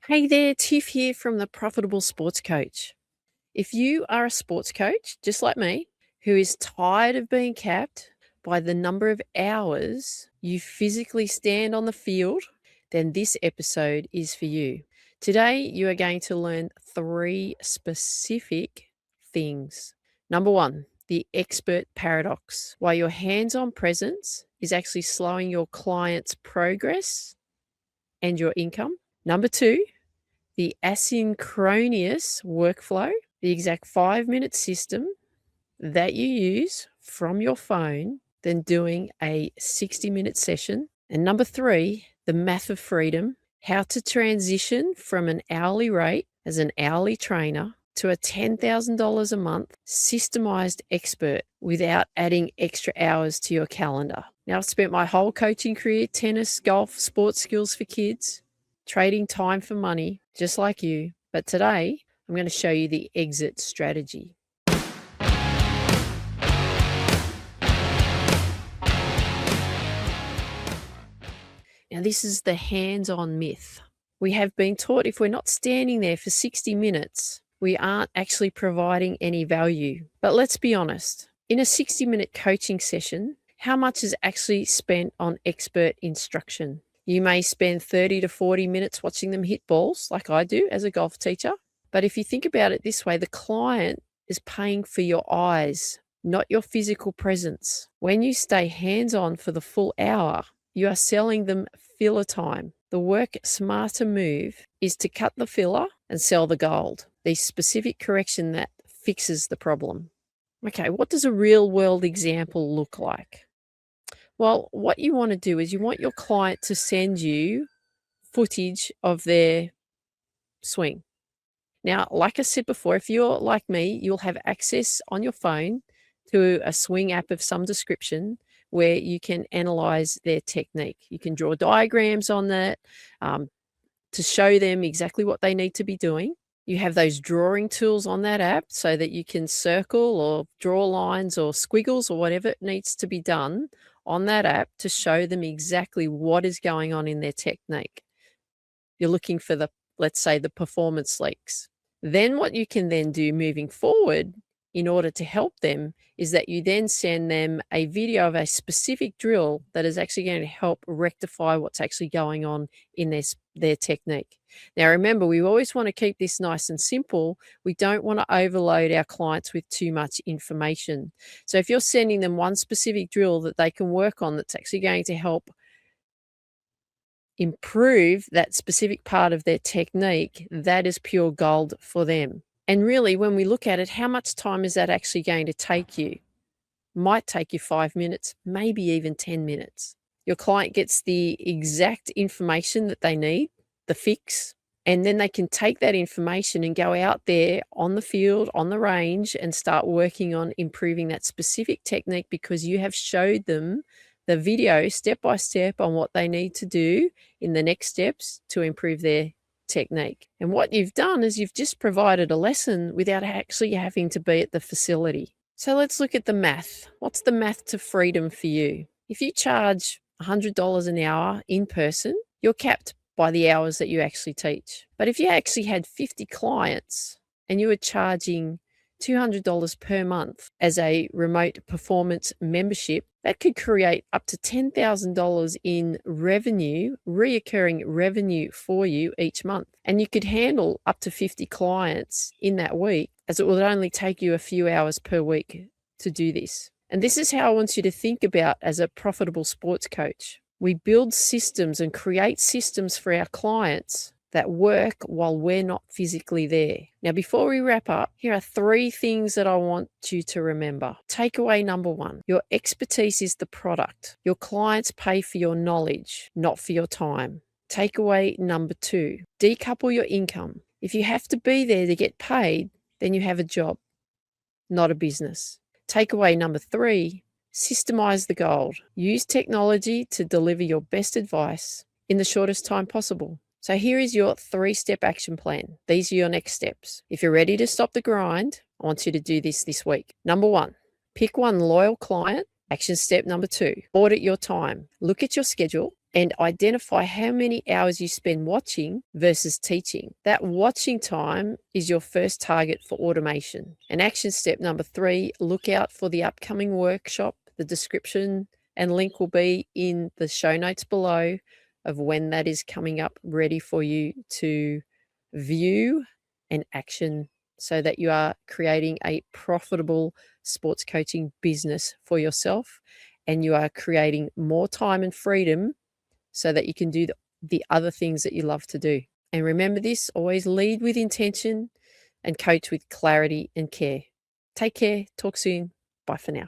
Hey there, Tiff here from the Profitable Sports Coach. If you are a sports coach, just like me, who is tired of being capped by the number of hours you physically stand on the field, then this episode is for you. Today, you are going to learn 3 specific things. Number 1, the expert paradox. Why your hands-on presence is actually slowing your client's progress and your income. Number 2, the asynchronous workflow, the exact 5-minute system that you use from your phone, then doing a 60-minute session. And number 3, the math of freedom, how to transition from an hourly rate as an hourly trainer to a $10,000 a month systemized expert without adding extra hours to your calendar. Now, I've spent my whole coaching career, tennis, golf, sports skills for kids, trading time for money, just like you. But today, I'm going to show you the exit strategy. Now, this is the hands-on myth. We have been taught if we're not standing there for 60 minutes, we aren't actually providing any value. But let's be honest, in a 60-minute coaching session, how much is actually spent on expert instruction? You may spend 30 to 40 minutes watching them hit balls, like I do as a golf teacher. But if you think about it this way, the client is paying for your eyes, not your physical presence. When you stay hands-on for the full hour, you are selling them filler time. The work smarter move is to cut the filler and sell the gold, the specific correction that fixes the problem. Okay, what does a real-world example look like? Well, what you want to do is you want your client to send you footage of their swing. Now, like I said before, if you're like me, you'll have access on your phone to a swing app of some description where you can analyze their technique. You can draw diagrams on that to show them exactly what they need to be doing. You have those drawing tools on that app so that you can circle or draw lines or squiggles or whatever needs to be done on that app to show them exactly what is going on in their technique. You're looking for let's say, the performance leaks. Then what you can then do moving forward in order to help them is that you then send them a video of a specific drill that is actually going to help rectify what's actually going on in their technique. Now, remember, we always want to keep this nice and simple. We don't want to overload our clients with too much information. So if you're sending them one specific drill that they can work on that's actually going to help improve that specific part of their technique, that is pure gold for them. And really, when we look at it, how much time is that actually going to take you? Might take you 5 minutes, maybe even 10 minutes. Your client gets the exact information that they need, the fix, and then they can take that information and go out there on the field, on the range, and start working on improving that specific technique because you have showed them the video step by step on what they need to do in the next steps to improve their technique. And what you've done is you've just provided a lesson without actually having to be at the facility. So let's look at the math. What's the math to freedom for you? If you charge $100 an hour in person, you're capped by the hours that you actually teach. But if you actually had 50 clients and you were charging $200 per month as a remote performance membership, that could create up to $10,000 in revenue, reoccurring revenue for you each month. And you could handle up to 50 clients in that week, as it would only take you a few hours per week to do this. And this is how I want you to think about as a profitable sports coach. We build systems and create systems for our clients that work while we're not physically there. Now, before we wrap up, here are 3 things that I want you to remember. Takeaway number 1, your expertise is the product. Your clients pay for your knowledge, not for your time. Takeaway number 2, decouple your income. If you have to be there to get paid, then you have a job, not a business. Takeaway number 3, systemize the gold. Use technology to deliver your best advice in the shortest time possible. So here is your 3-step action plan. These are your next steps. If you're ready to stop the grind, I want you to do this week. Number 1, pick one loyal client Action step number 2, audit your time. Look at your schedule and identify how many hours you spend watching versus teaching. That watching time is your first target for automation. And action step number 3, look out for the upcoming workshop. The description and link will be in the show notes below of when that is coming up, ready for you to view and action, so that you are creating a profitable sports coaching business for yourself, and you are creating more time and freedom so that you can do the other things that you love to do. And remember this, always lead with intention and coach with clarity and care. Take care. Talk soon. Bye for now.